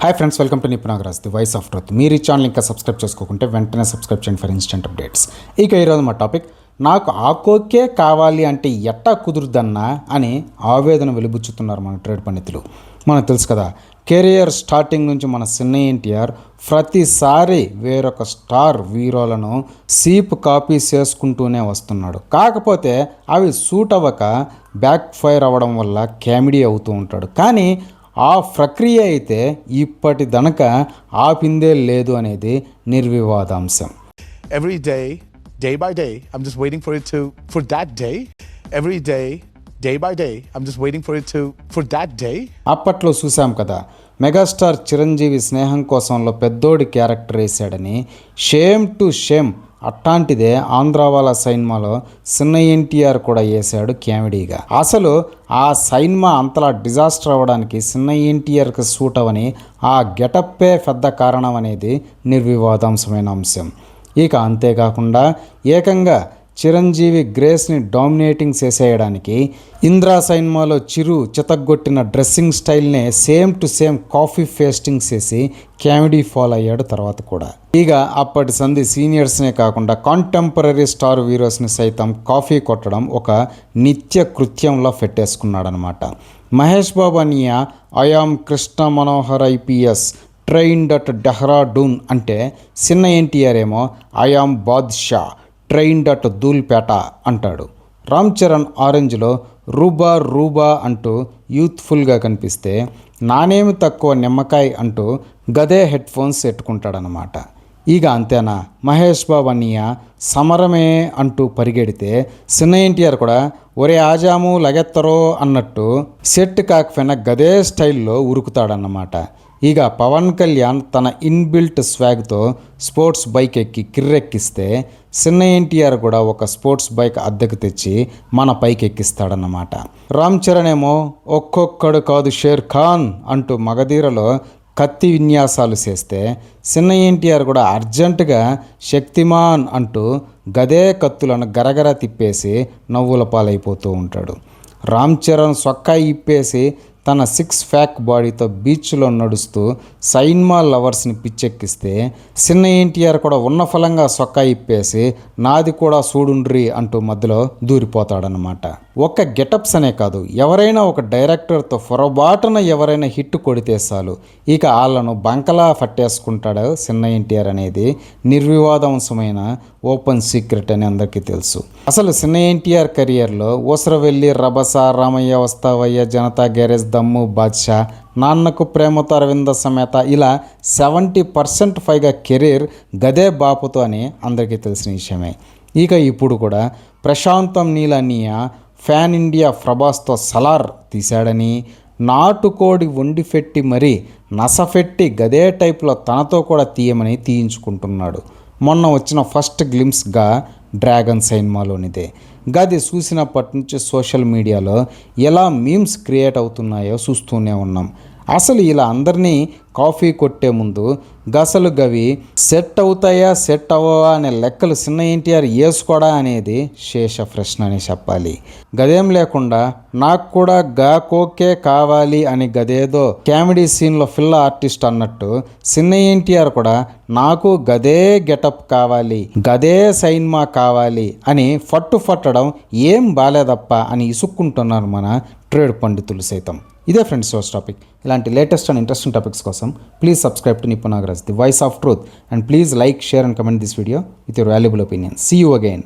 Hi friends, welcome to Nipunagaraj the voice of truth. మీరు ఈ channel ఇంకా సబ్స్క్రైబ్ చేసుకోకుంటే వెంటనే సబ్స్క్రైబ్ చేయండి ఫర్ ఇన్స్టెంట్ అప్డేట్స్. ఇక ఈరోజు మా టాపిక్, నాకు ఆ కోకే కావాలి అంటే ఎట్టా కుదురుదన్నా అని ఆవేదన వెలిబుచ్చుతున్నారు మన ట్రేడ్ పండితులు. మనకు తెలుసు కదా, కెరియర్ స్టార్టింగ్ నుంచి మన సిన్న ఎన్టీఆర్ ప్రతిసారి వేరొక స్టార్ హీరోలను సీప్ కాపీ చేసుకుంటూనే వస్తున్నాడు. కాకపోతే అవి సూట్ అవ్వక బ్యాక్ ఫైర్ అవ్వడం వల్ల కామెడీ అవుతూ ఉంటాడు. కానీ ఆ ప్రక్రియ అయితే ఇప్పటి దనక ఆపిందే లేదు అనేది నిర్వివాదాంశం. Every day, day by day, I'm just waiting for that day. Every day, day by day, I'm just waiting for that day. అప్పట్లో చూసాం కదా, మెగాస్టార్ చిరంజీవి స్నేహం కోసంలో పెద్దోడి క్యారెక్టర్ వేసాడని. షేమ్ టు షేమ్ అట్లాంటిదే ఆంధ్రావాలా సైన్మాలో సిన్న ఎన్టీఆర్ కూడా వేసాడు కామెడీగా. అసలు ఆ సైన్మా అంతలా డిజాస్టర్ అవ్వడానికి సిన్న ఎన్టీఆర్కి సూట్ అవని ఆ గెటప్పే పెద్ద కారణం అనేది నిర్వివాదాంశమైన అంశం. ఇక అంతేకాకుండా ఏకంగా చిరంజీవి గ్రేస్ని డామినేటింగ్ చేసేయడానికి ఇంద్రా సైన్మాలో చిరు చితగ్గొట్టిన డ్రెస్సింగ్ స్టైల్నే same to same copy pasting చేసి కామెడీ ఫాలో అయ్యాడు తర్వాత కూడా. ఇక అప్పటి సంధి సీనియర్స్నే కాకుండా కాంటెంపరీ స్టార్ హీరోస్ని సైతం కాఫీ కొట్టడం ఒక నిత్య కృత్యంలో పెట్టేసుకున్నాడనమాట. మహేష్ బాబు అనియా I am Krishna Manohar IPS trained at Dehradun అంటే, సిన్న ఎన్టీఆర్ ఏమో I am Badshah trained at Dhoolpet అంటాడు. రామ్ చరణ్ ఆరెంజ్లో రూబా రూబా అంటూ యూత్ఫుల్గా కనిపిస్తే, నానేమి తక్కువ నిమ్మకాయ అంటూ గదే హెడ్ ఫోన్స్ పెట్టుకుంటాడనమాట. ఇక అంతేనా, మహేష్ బాబు అన్నయ్య సమరమే అంటూ పరిగెడితే సిన్న ఎన్టీఆర్ కూడా ఒరే ఆజాము లగెత్తరో అన్నట్టు సెట్ కాకపోయినా గదే స్టైల్లో ఉరుకుతాడన్నమాట. ఇక పవన్ కళ్యాణ్ తన ఇన్బిల్ట్ స్వాగ్తో స్పోర్ట్స్ బైక్ ఎక్కి కిర్రెక్కిస్తే సిన్న ఎన్టీఆర్ కూడా ఒక స్పోర్ట్స్ బైక్ అద్దెకు తెచ్చి మన పైకి ఎక్కిస్తాడన్నమాట. రామ్ చరణ్ ఏమో ఒక్కొక్కడు కాదు షేర్ ఖాన్ అంటూ మగధీరలో కత్తి విన్యాసాలు చేస్తే, సిన్న ఎన్టీఆర్ కూడా అర్జెంటుగా శక్తిమాన్ అంటూ గదే కత్తులను గరగర తిప్పేసి నవ్వుల పాలైపోతూ ఉంటాడు. రామ్ చరణ్ సొక్కా ఇప్పేసి తన సిక్స్ ప్యాక్ బాడీతో బీచ్లో నడుస్తూ సైన్మా లవర్స్ని పిచ్చెక్కిస్తే, సిన్న ఎన్టీఆర్ కూడా ఉన్న ఫలంగా సొక్కా ఇప్పేసి నాది కూడా చూడుండ్రి అంటూ మధ్యలో దూరిపోతాడనమాట. ఒక్క గెటప్స్ అనే కాదు, ఎవరైనా ఒక డైరెక్టర్తో పొరబాటున ఎవరైనా హిట్ కొడితే చాలు ఇక వాళ్ళను బంకలా పట్టేసుకుంటాడు సిన్న ఎన్టీఆర్ అనేది నిర్వివాదాంశమైన ఓపెన్ సీక్రెట్ అని అందరికీ తెలుసు. అసలు సిన్న ఎన్టీఆర్ కెరియర్లో ఊసరవెల్లి, రభస, రామయ్య వస్తావయ్య, జనతా గ్యారేజ్, దమ్ము, బాద్షా, నాన్నకు ప్రేమతో, అరవింద సమేత ఇలా 70% పైగా కెరీర్ గదే బాపుతో అని అందరికీ తెలిసిన విషయమే. ఇక ఇప్పుడు కూడా ప్రశాంతం నీల్ అన్నయ్య ఫ్యాన్ ఇండియా ప్రభాస్తో సలార్ తీశాడని, నాటుకోడి వండిపెట్టి మరీ నసఫెట్టి గదే టైప్లో తనతో కూడా తీయమని తీయించుకుంటున్నాడు. మొన్న వచ్చిన ఫస్ట్ గ్లిమ్స్గా డ్రాగన్ సైన్మాలోనిదే. గది చూసినప్పటి నుంచి సోషల్ మీడియాలో ఎలా మీమ్స్ క్రియేట్ అవుతున్నాయో చూస్తూనే ఉన్నాం. అసలు ఇలా అందరినీ కాఫీ కొట్టే ముందు గసలు గవి సెట్ అవుతాయా సెట్ అవ్వవా అనే లెక్కలు సిన్న ఎన్టీఆర్ వేసుకోడా అనేది శేష ప్రశ్న అని చెప్పాలి. గదేం లేకుండా నాకు కూడా గా కోకే కావాలి అని గదేదో కామెడీ సీన్లో ఫిల్ల ఆర్టిస్ట్ అన్నట్టు సిన్న ఎన్టీఆర్ కూడా నాకు గదే గెటప్ కావాలి, గదే సైన్మా కావాలి అని పట్టడం ఏం బాలేదప్ప అని ఇసుక్కుంటున్నారు మన ట్రేడ్ పండితులు సైతం. ఇదే ఫ్రెండ్స్ రోజు టాపిక్. ఇలాంటి లేటెస్ట్ అండ్ ఇంట్రెస్టింగ్ టాపిక్స్ కోసం please subscribe to Nipunagaraj the voice of truth and please like, share and comment this video with your valuable opinion. See you again.